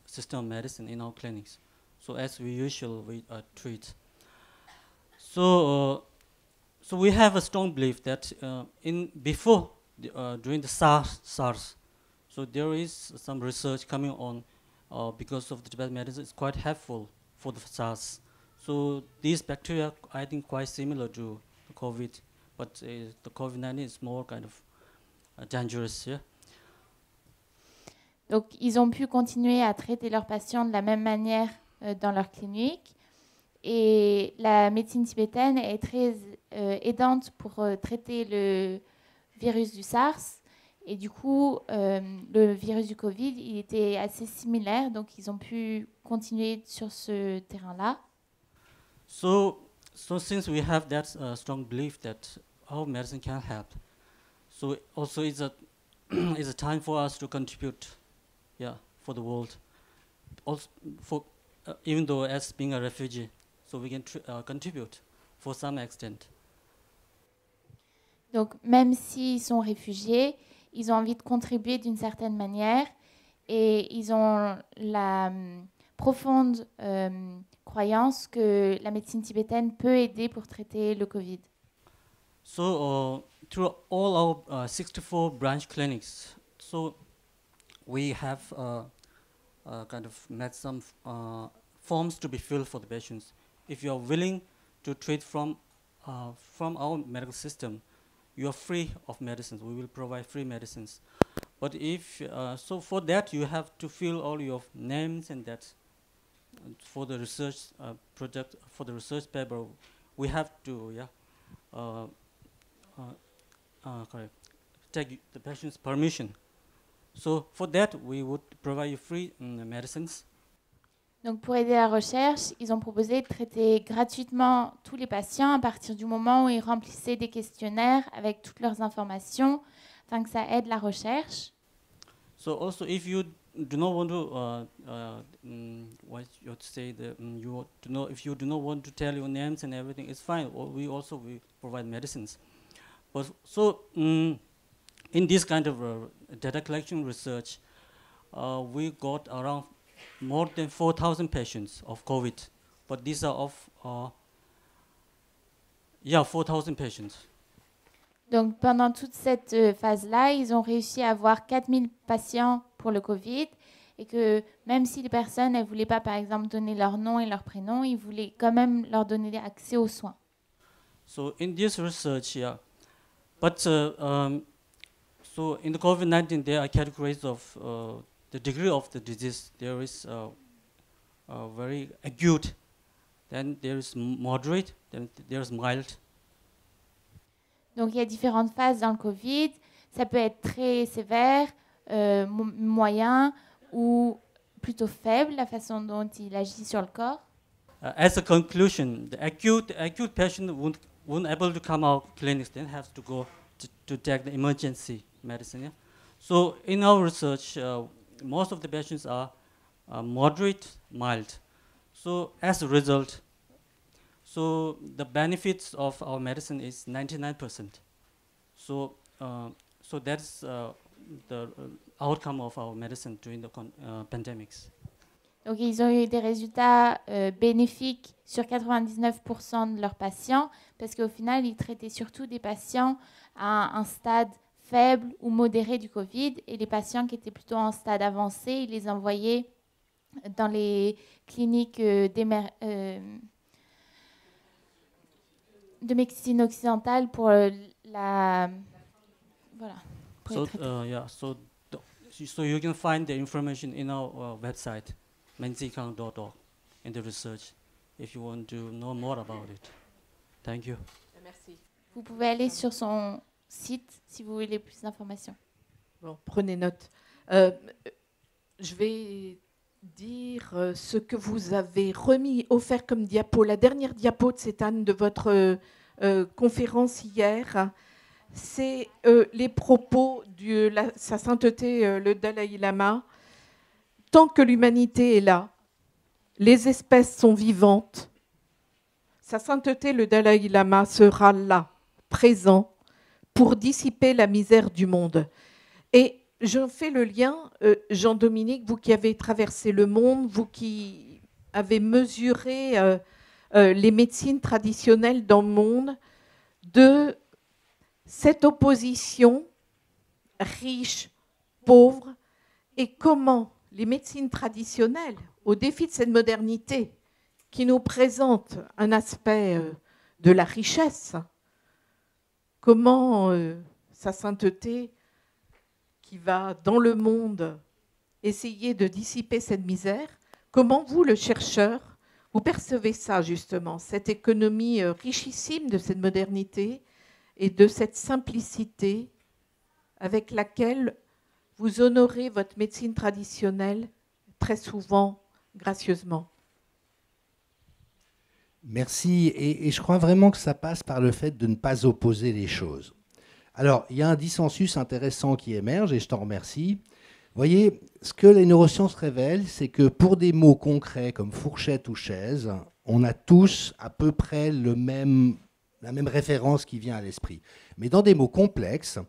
system of medicine in our clinics. So as we usually treat. So, so we have a strong belief that during the SARS, so there is some research coming on because of the Tibetan medicine is quite helpful for the SARS. So these bacteria, I think, quite similar to the COVID, but the COVID-19 is more kind of dangerous. Yeah. Donc, ils ont pu continuer à traiter leurs patients de la même manière dans leur clinique. Et la médecine tibétaine est très aidante pour traiter le virus du SARS. Et du coup, le virus du Covid, il était assez similaire. Donc, ils ont pu continuer sur ce terrain-là. So since we have that strong belief that our medicine can help, so also it's a it's a time for us to contribute, yeah, for the world. Also, for even though as being a refugee, so we can contribute for some extent. Donc, même s'ils sont réfugiés, ils ont envie de contribuer d'une certaine manière et ils ont la profonde croyance que la médecine tibétaine peut aider pour traiter le Covid. So through all our 64 branch clinics, so we have kind of met some forms to be filled for the patients. If you are willing to treat from our medical system, you are free of medicines. We will provide free medicines. But if so, for that you have to fill all your names and that. For the research project, for the research paper, we have to take the patient's permission. So for that, we would provide you free medicines. Donc pour aider la recherche, ils ont proposé de traiter gratuitement tous les patients à partir du moment où ils remplissaient des questionnaires avec toutes leurs informations, afin que ça aide la recherche. So also, if you do not want to, what you say, if you do not want to tell your names and everything, it's fine. We provide medicines. But so in this kind of data collection research, we got around more than 4,000 patients of COVID. But these are of 4,000 patients. Donc pendant toute cette phase-là, ils ont réussi à avoir 4000 patients pour le Covid et que même si les personnes ne voulaient pas, par exemple, donner leur nom et leur prénom, ils voulaient quand même leur donner accès aux soins. So in this research, but so in the COVID-19, there are categories of the degree of the disease. There is very acute, then there is moderate, then there is mild. Donc, il y a différentes phases dans le Covid. Ça peut être très sévère, moyen ou plutôt faible, la façon dont il agit sur le corps. As a conclusion, the acute patient won't able to come out clinics, then have to go to take the emergency medicine. Yeah? So in our research, most of the patients are moderate, mild. So as a result, so the benefits of our medicine is 99%. So so that's the outcome of our medicine during the pandemics. Donc, ils ont eu des résultats bénéfiques sur 99% de leurs patients, parce qu'au final, ils traitaient surtout des patients à un stade faible ou modéré du Covid, et les patients qui étaient plutôt en stade avancé, ils les envoyaient dans les cliniques de médecine occidentale pour la... Voilà. So, so you can find the information in our website, menzikang.org, in the research, if you want to know more about it. Thank you. Merci. Vous pouvez aller sur son site si vous voulez plus d'informations. Bon, prenez note. Je vais dire ce que vous avez offert comme diapo. La dernière diapo de cette année de votre conférence hier, c'est les propos de sa sainteté, le Dalai Lama. Tant que l'humanité est là, les espèces sont vivantes. Sa sainteté, le Dalai Lama, sera là, présent, pour dissiper la misère du monde. Et je fais le lien, Jean-Dominique, vous qui avez traversé le monde, vous qui avez mesuré les médecines traditionnelles dans le monde, de cette opposition riche, pauvre, et comment les médecines traditionnelles, au défi de cette modernité, qui nous présente un aspect de la richesse, comment sa sainteté, qui va dans le monde essayer de dissiper cette misère, comment vous, le chercheur, vous percevez ça justement, cette économie richissime de cette modernité et de cette simplicité avec laquelle vous honorez votre médecine traditionnelle très souvent, gracieusement. Merci, et je crois vraiment que ça passe par le fait de ne pas opposer les choses. Alors, il y a un dissensus intéressant qui émerge, et je t'en remercie. Vous voyez, ce que les neurosciences révèlent, c'est que pour des mots concrets comme fourchette ou chaise, on a tous à peu près la même référence qui vient à l'esprit. Mais dans des mots complexes,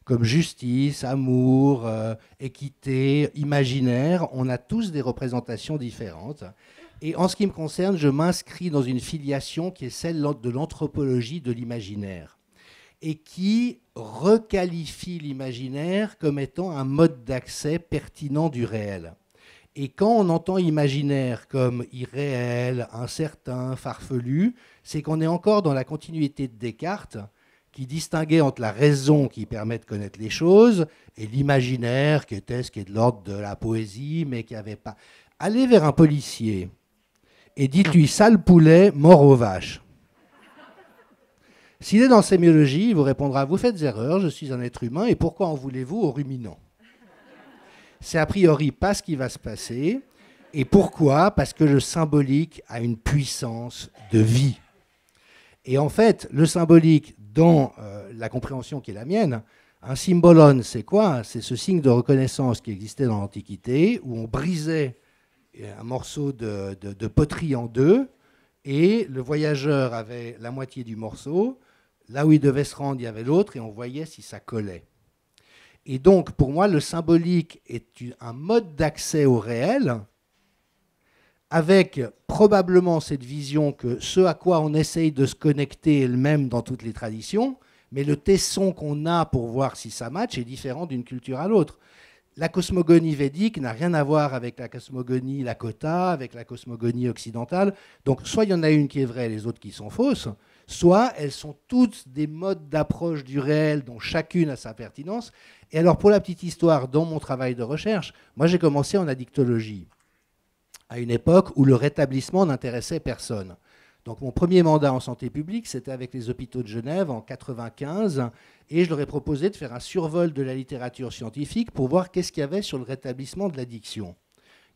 comme justice, amour, équité, imaginaire, on a tous des représentations différentes. Et en ce qui me concerne, je m'inscris dans une filiation qui est celle de l'anthropologie de l'imaginaire et qui requalifie l'imaginaire comme étant un mode d'accès pertinent du réel. Et quand on entend imaginaire comme irréel, incertain, farfelu, c'est qu'on est encore dans la continuité de Descartes, qui distinguait entre la raison qui permet de connaître les choses et l'imaginaire qui était ce qui est de l'ordre de la poésie, mais qui n'avait pas... Allez vers un policier et dites-lui « sale poulet, mort aux vaches ». S'il est dans la sémiologie, il vous répondra « vous faites erreur, je suis un être humain, et pourquoi en voulez-vous aux ruminants ?» C'est a priori pas ce qui va se passer. Et pourquoi ? Parce que le symbolique a une puissance de vie. Et en fait, le symbolique, dans la compréhension qui est la mienne, un symbolon, c'est quoi ? C'est ce signe de reconnaissance qui existait dans l'Antiquité, où on brisait un morceau de poterie en deux, et le voyageur avait la moitié du morceau, là où il devait se rendre, il y avait l'autre, et on voyait si ça collait. Et donc, pour moi, le symbolique est un mode d'accès au réel, avec probablement cette vision que ce à quoi on essaye de se connecter est le même dans toutes les traditions, mais le tesson qu'on a pour voir si ça match est différent d'une culture à l'autre. La cosmogonie védique n'a rien à voir avec la cosmogonie Lakota, avec la cosmogonie occidentale. Donc, soit il y en a une qui est vraie et les autres qui sont fausses, soit elles sont toutes des modes d'approche du réel dont chacune a sa pertinence. Et alors, pour la petite histoire, dans mon travail de recherche, moi j'ai commencé en addictologie, à une époque où le rétablissement n'intéressait personne. Donc mon premier mandat en santé publique, c'était avec les hôpitaux de Genève en 1995, et je leur ai proposé de faire un survol de la littérature scientifique pour voir qu'est-ce qu'il y avait sur le rétablissement de l'addiction.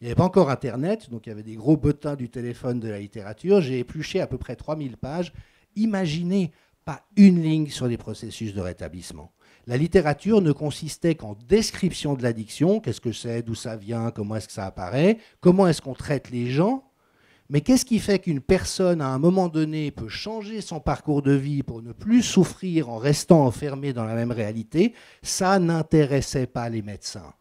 Il n'y avait pas encore Internet, donc il y avait des gros bottins du téléphone de la littérature. J'ai épluché à peu près 3000 pages. Imaginez, pas une ligne sur les processus de rétablissement. La littérature ne consistait qu'en description de l'addiction, qu'est-ce que c'est, d'où ça vient, comment est-ce que ça apparaît, comment est-ce qu'on traite les gens. Mais qu'est-ce qui fait qu'une personne, à un moment donné, peut changer son parcours de vie pour ne plus souffrir en restant enfermée dans la même réalité? Ça n'intéressait pas les médecins.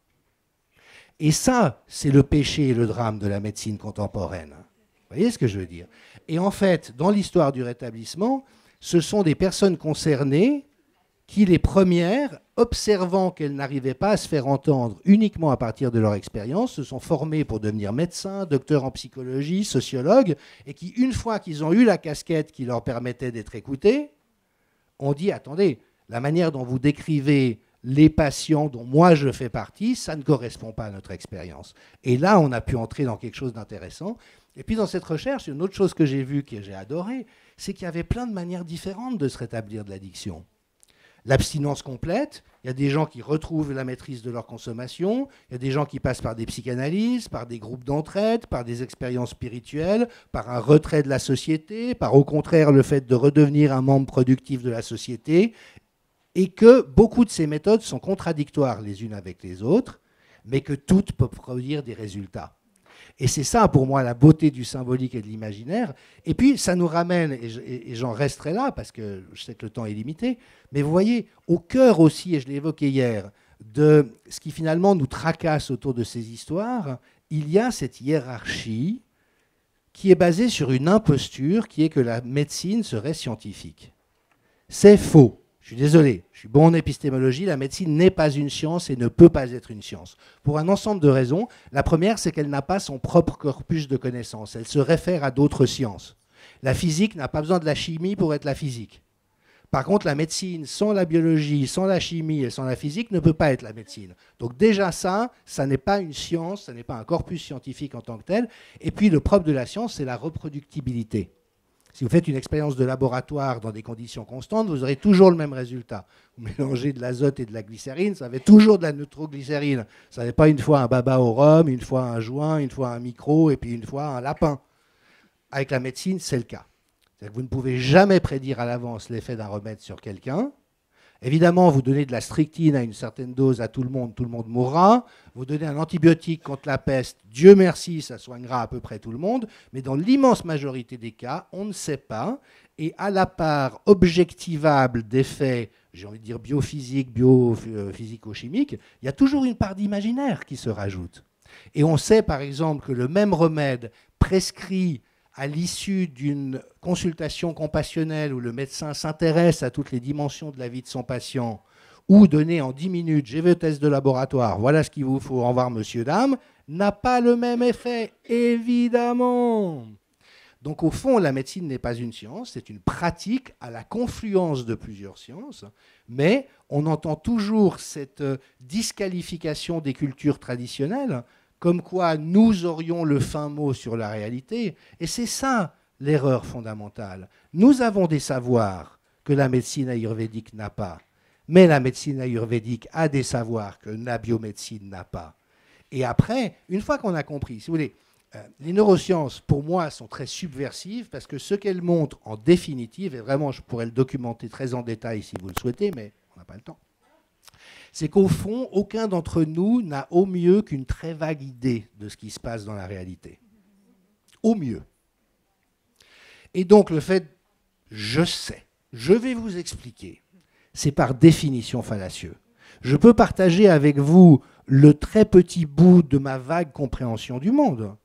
Et ça, c'est le péché et le drame de la médecine contemporaine. Vous voyez ce que je veux dire? Et en fait, dans l'histoire du rétablissement, ce sont des personnes concernées qui, les premières, observant qu'elles n'arrivaient pas à se faire entendre uniquement à partir de leur expérience, se sont formées pour devenir médecins, docteurs en psychologie, sociologues, et qui, une fois qu'ils ont eu la casquette qui leur permettait d'être écoutés, ont dit, attendez, la manière dont vous décrivez les patients dont moi je fais partie, ça ne correspond pas à notre expérience. Et là, on a pu entrer dans quelque chose d'intéressant. Et puis dans cette recherche, une autre chose que j'ai vue, que j'ai adorée, c'est qu'il y avait plein de manières différentes de se rétablir de l'addiction. L'abstinence complète, il y a des gens qui retrouvent la maîtrise de leur consommation, il y a des gens qui passent par des psychanalyses, par des groupes d'entraide, par des expériences spirituelles, par un retrait de la société, par au contraire le fait de redevenir un membre productif de la société, et que beaucoup de ces méthodes sont contradictoires les unes avec les autres, mais que toutes peuvent produire des résultats. Et c'est ça, pour moi, la beauté du symbolique et de l'imaginaire. Et puis, ça nous ramène, et j'en resterai là, parce que je sais que le temps est limité, mais vous voyez, au cœur aussi, et je l'ai évoqué hier, de ce qui finalement nous tracasse autour de ces histoires, il y a cette hiérarchie qui est basée sur une imposture qui est que la médecine serait scientifique. C'est faux. Je suis désolé, je suis bon en épistémologie, la médecine n'est pas une science et ne peut pas être une science. Pour un ensemble de raisons. La première, c'est qu'elle n'a pas son propre corpus de connaissances. Elle se réfère à d'autres sciences. La physique n'a pas besoin de la chimie pour être la physique. Par contre, la médecine, sans la biologie, sans la chimie et sans la physique, ne peut pas être la médecine. Donc déjà ça n'est pas une science, ça n'est pas un corpus scientifique en tant que tel. Et puis le propre de la science, c'est la reproductibilité. Si vous faites une expérience de laboratoire dans des conditions constantes, vous aurez toujours le même résultat. Vous mélangez de l'azote et de la glycérine, ça va être toujours de la nitroglycérine. Ça n'est pas une fois un baba au rhum, une fois un joint, une fois un micro et puis une fois un lapin. Avec la médecine, c'est le cas. C'est-à-dire que vous ne pouvez jamais prédire à l'avance l'effet d'un remède sur quelqu'un. Évidemment, vous donnez de la strychnine à une certaine dose à tout le monde mourra. Vous donnez un antibiotique contre la peste, Dieu merci, ça soignera à peu près tout le monde. Mais dans l'immense majorité des cas, on ne sait pas. Et à la part objectivable d'effets, j'ai envie de dire biophysiques, biophysico-chimiques, il y a toujours une part d'imaginaire qui se rajoute. Et on sait par exemple que le même remède prescrit à l'issue d'une consultation compassionnelle où le médecin s'intéresse à toutes les dimensions de la vie de son patient, ou donné en 10 minutes, j'ai vu le test de laboratoire, voilà ce qu'il vous faut, au revoir monsieur, dame, n'a pas le même effet, évidemment. Donc au fond, la médecine n'est pas une science, c'est une pratique à la confluence de plusieurs sciences, mais on entend toujours cette disqualification des cultures traditionnelles, comme quoi nous aurions le fin mot sur la réalité. Et c'est ça l'erreur fondamentale. Nous avons des savoirs que la médecine ayurvédique n'a pas, mais la médecine ayurvédique a des savoirs que la biomédecine n'a pas. Et après, une fois qu'on a compris, si vous voulez, les neurosciences, pour moi, sont très subversives parce que ce qu'elles montrent en définitive, et vraiment je pourrais le documenter très en détail si vous le souhaitez, mais on n'a pas le temps, c'est qu'au fond, aucun d'entre nous n'a au mieux qu'une très vague idée de ce qui se passe dans la réalité. Au mieux. Et donc le fait, je sais, je vais vous expliquer, c'est par définition fallacieux. Je peux partager avec vous le très petit bout de ma vague compréhension du monde.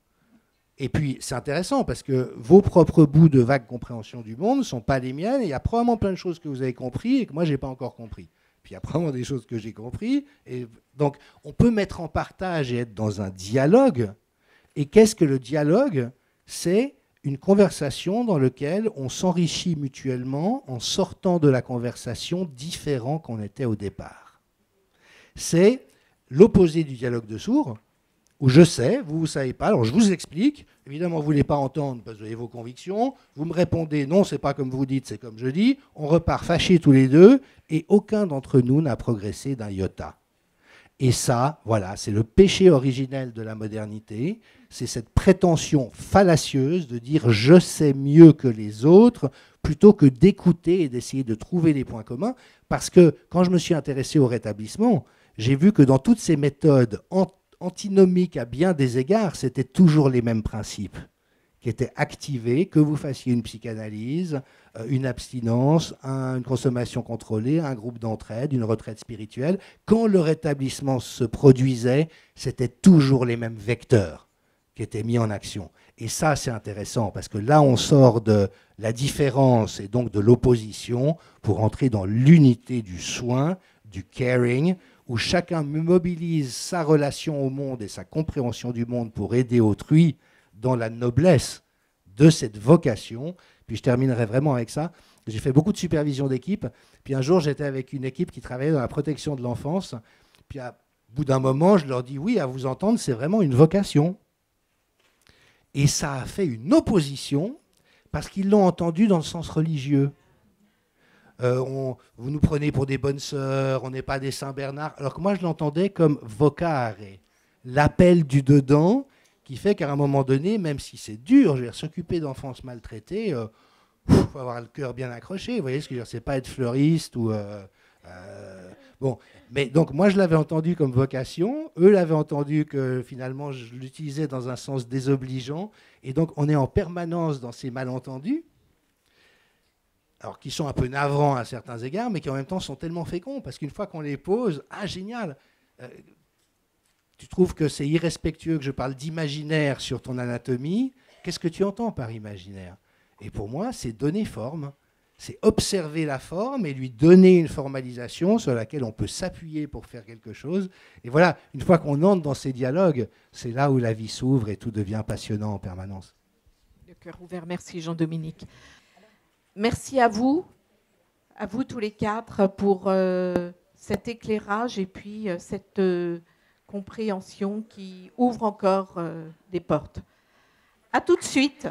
Et puis, c'est intéressant parce que vos propres bouts de vague compréhension du monde ne sont pas les miennes et il y a probablement plein de choses que vous avez compris et que moi, je n'ai pas encore compris. Puis il y a probablement des choses que j'ai compris. Et donc, on peut mettre en partage et être dans un dialogue. Et qu'est-ce que le dialogue? C'est une conversation dans laquelle on s'enrichit mutuellement en sortant de la conversation différent qu'on était au départ. C'est l'opposé du dialogue de sourds, où je sais, vous ne savez pas, alors je vous explique, évidemment vous ne voulez pas entendre parce que vous avez vos convictions, vous me répondez non, c'est pas comme vous dites, c'est comme je dis, on repart fâchés tous les deux, et aucun d'entre nous n'a progressé d'un iota. Et ça, voilà, c'est le péché originel de la modernité, c'est cette prétention fallacieuse de dire je sais mieux que les autres, plutôt que d'écouter et d'essayer de trouver des points communs, parce que quand je me suis intéressé au rétablissement, j'ai vu que dans toutes ces méthodes antinomiques à bien des égards, c'était toujours les mêmes principes qui était activé, que vous fassiez une psychanalyse, une abstinence, une consommation contrôlée, un groupe d'entraide, une retraite spirituelle. Quand le rétablissement se produisait, c'était toujours les mêmes vecteurs qui étaient mis en action. Et ça, c'est intéressant, parce que là, on sort de la différence et donc de l'opposition pour entrer dans l'unité du soin, du caring, où chacun mobilise sa relation au monde et sa compréhension du monde pour aider autrui dans la noblesse de cette vocation. Puis je terminerai vraiment avec ça. J'ai fait beaucoup de supervision d'équipe. Puis un jour, j'étais avec une équipe qui travaillait dans la protection de l'enfance. Puis au bout d'un moment, je leur dis, oui, à vous entendre, c'est vraiment une vocation. Et ça a fait une opposition parce qu'ils l'ont entendu dans le sens religieux. Vous nous prenez pour des bonnes sœurs, on n'est pas des Saint Bernard. Alors que moi, je l'entendais comme vocare, l'appel du dedans, qui fait qu'à un moment donné, même si c'est dur, je veux dire, s'occuper d'enfants maltraités, il faut avoir le cœur bien accroché. Vous voyez ce que je veux dire, c'est pas être fleuriste ou... bon, mais donc moi je l'avais entendu comme vocation, eux l'avaient entendu que finalement je l'utilisais dans un sens désobligeant, et donc on est en permanence dans ces malentendus, alors qui sont un peu navrants à certains égards, mais qui en même temps sont tellement féconds, parce qu'une fois qu'on les pose, ah génial, tu trouves que c'est irrespectueux que je parle d'imaginaire sur ton anatomie, qu'est-ce que tu entends par imaginaire? Et pour moi, c'est donner forme, c'est observer la forme et lui donner une formalisation sur laquelle on peut s'appuyer pour faire quelque chose. Et voilà, une fois qu'on entre dans ces dialogues, c'est là où la vie s'ouvre et tout devient passionnant en permanence. Le cœur ouvert, merci Jean-Dominique. Merci à vous tous les quatre, pour cet éclairage et puis cette compréhension qui ouvre encore des portes. À tout de suite.